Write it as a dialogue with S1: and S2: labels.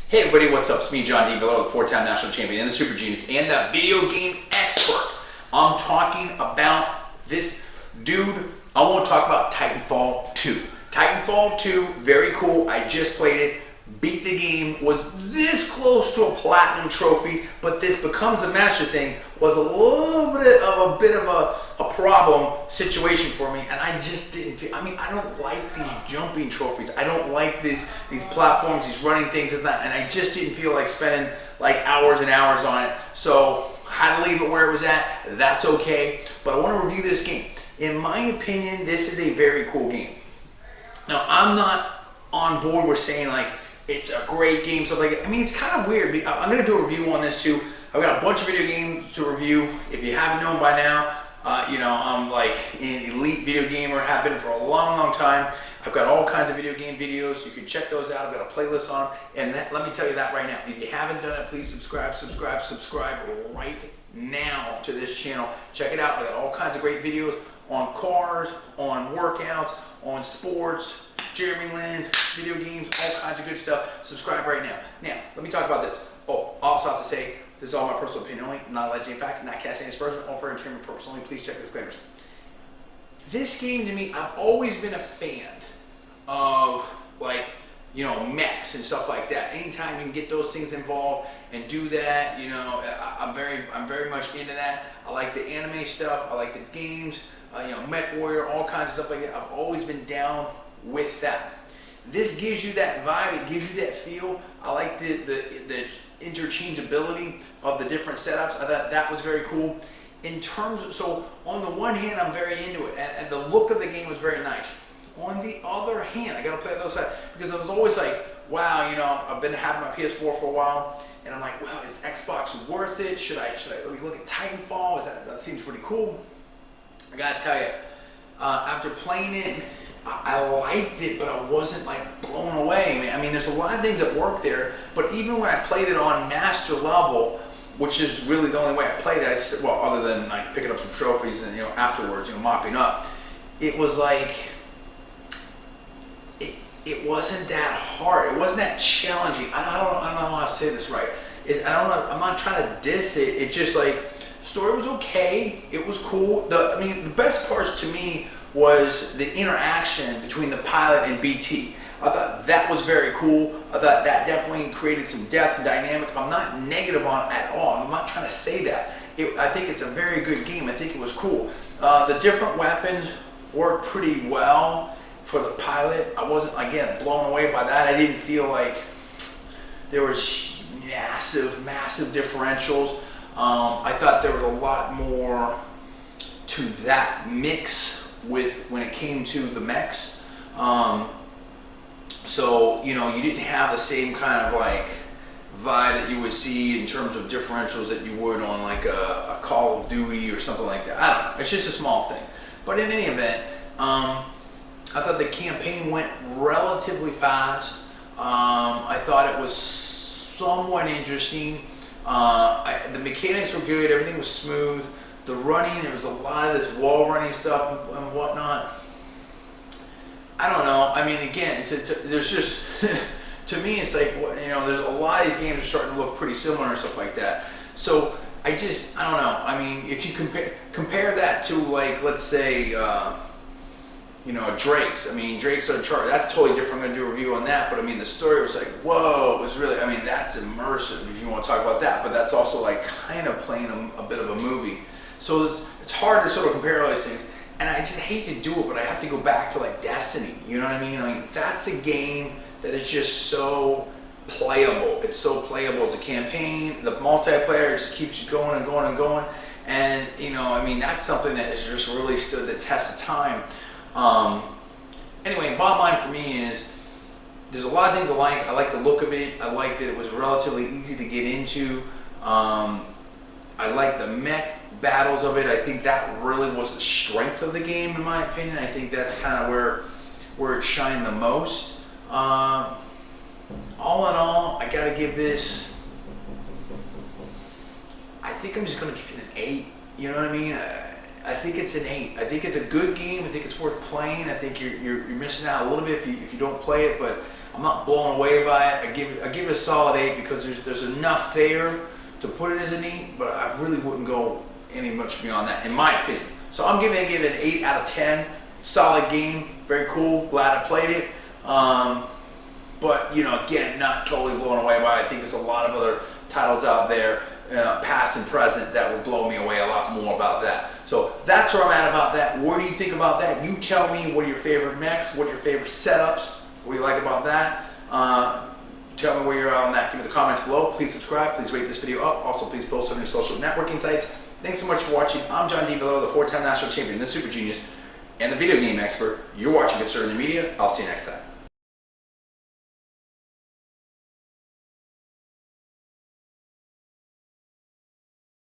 S1: Hey everybody, what's up? It's me, John D. Villarreal, the four-time national champion and the super genius and the video game expert. I'm talking about this dude. I want to talk about Titanfall 2. Titanfall 2, very cool. I just played it, beat the game, was this close to a platinum trophy, but this becomes a master thing was a little bit of a problem situation for me, and I just didn't feel, I mean, I don't like these jumping trophies. I don't like these platforms, these running things, and I just didn't feel like spending like hours and hours on it. So I had to leave it where it was at. That's okay, but I want to review this game. In my opinion, this is a very cool game. Now, I'm not on board with saying like it's a great game, stuff like that. I mean, it's kind of weird. I'm going to do a review on this too. I've got a bunch of video games to review. If you haven't known by now, I'm like an elite video gamer, have been for a long time. I've got all kinds of video game videos. You can check those out. I've got a playlist on them. And let me tell you that right now. If you haven't done it, please subscribe right now to this channel. Check it out. I've got all kinds of great videos on cars, on workouts, on sports, Jeremy Lin, video games, all kinds of good stuff. Subscribe right now. Now, let me talk about this. Oh, I also have to say, this is all my personal opinion only, not alleged facts, not casting any aspersion, all for entertainment purpose only. Please check the disclaimers. This game, to me, I've always been a fan of, like, mechs and stuff like that. Anytime you can get those things involved and do that, I'm very much into that. I like the anime stuff. I like the games. Mech Warrior, all kinds of stuff like that. I've always been down with that. This gives you that vibe. It gives you that feel. I like the interchangeability of the different setups. I thought that was very cool. In terms of, so on the one hand, I'm very into it, and the look of the game was very nice. On the other hand, I got to play the other side because I was always like, wow, I've been having my PS4 for a while, and I'm like, well, is Xbox worth it? Should I let me look at Titanfall? That seems pretty cool. I gotta tell you, after playing it, I liked it, but I wasn't like blown away, man. I mean, there's a lot of things that work there, but even when I played it on master level, which is really the only way I played it, well, other than like picking up some trophies and afterwards, mopping up, it was like it wasn't that hard. It wasn't that challenging. I don't know how to say this right. I'm not trying to diss it. It's just like, story was okay. It was cool. The best parts to me was the interaction between the pilot and BT. I thought that was very cool. I thought that definitely created some depth and dynamic. I'm not negative on it at all. I'm not trying to say that. I think it's a very good game. I think it was cool. The different weapons worked pretty well for the pilot. I wasn't, again, blown away by that. I didn't feel like there was massive differentials. I thought there was a lot more to that mix when it came to the mechs. So, you didn't have the same kind of like vibe that you would see in terms of differentials that you would on like a Call of Duty or something like that. I don't know. It's just a small thing. But in any event, I thought the campaign went relatively fast. I thought it was somewhat interesting. The mechanics were good. Everything was smooth. The running, there was a lot of this wall running stuff and whatnot. I don't know. I mean, again, there's just to me, it's like there's a lot of these games are starting to look pretty similar and stuff like that. So I don't know. I mean, if you compare that to like, let's say, Drake's. I mean, Drake's Uncharted. That's totally different. I'm gonna do a review on that. But I mean, the story was like, whoa, it was really. I mean, that's immersive if you want to talk about that. But that's also like kind of playing a bit of a movie. So it's hard to sort of compare all these things. And I just hate to do it, but I have to go back to like Destiny. You know what I mean? I mean, that's a game that is just so playable. It's so playable as a campaign. The multiplayer just keeps you going and going and going. And I mean, that's something that has just really stood the test of time. Anyway, bottom line for me is there's a lot of things I like. I like the look of it. I like that it was relatively easy to get into. I like the mech battles of it. I think that really was the strength of the game, in my opinion. I think that's kind of where it shined the most. All in all, I gotta give this, I think I'm just gonna give it an 8. You know what I mean? I think it's an 8. I think it's a good game. I think it's worth playing. I think you're missing out a little bit if you don't play it, but I'm not blown away by it. I give it a solid 8 because there's enough there to put it as an 8, but I really wouldn't go any much beyond that, in my opinion. So I'm giving it an 8 out of 10. Solid game, very cool. Glad I played it. But you know, again, not totally blown away by it. I think there's a lot of other titles out there, past and present, that would blow me away a lot more about that. So that's where I'm at about that. What do you think about that? You tell me, what are your favorite mechs? What are your favorite setups? What do you like about that? Tell me where you're at on that. Give me the comments below. Please subscribe. Please rate this video up. Also, please post on your social networking sites. Thanks so much for watching. I'm John D. Villarreal, the 4-time national champion, the super genius, and the video game expert. You're watching Concerning the Media. I'll see you next time.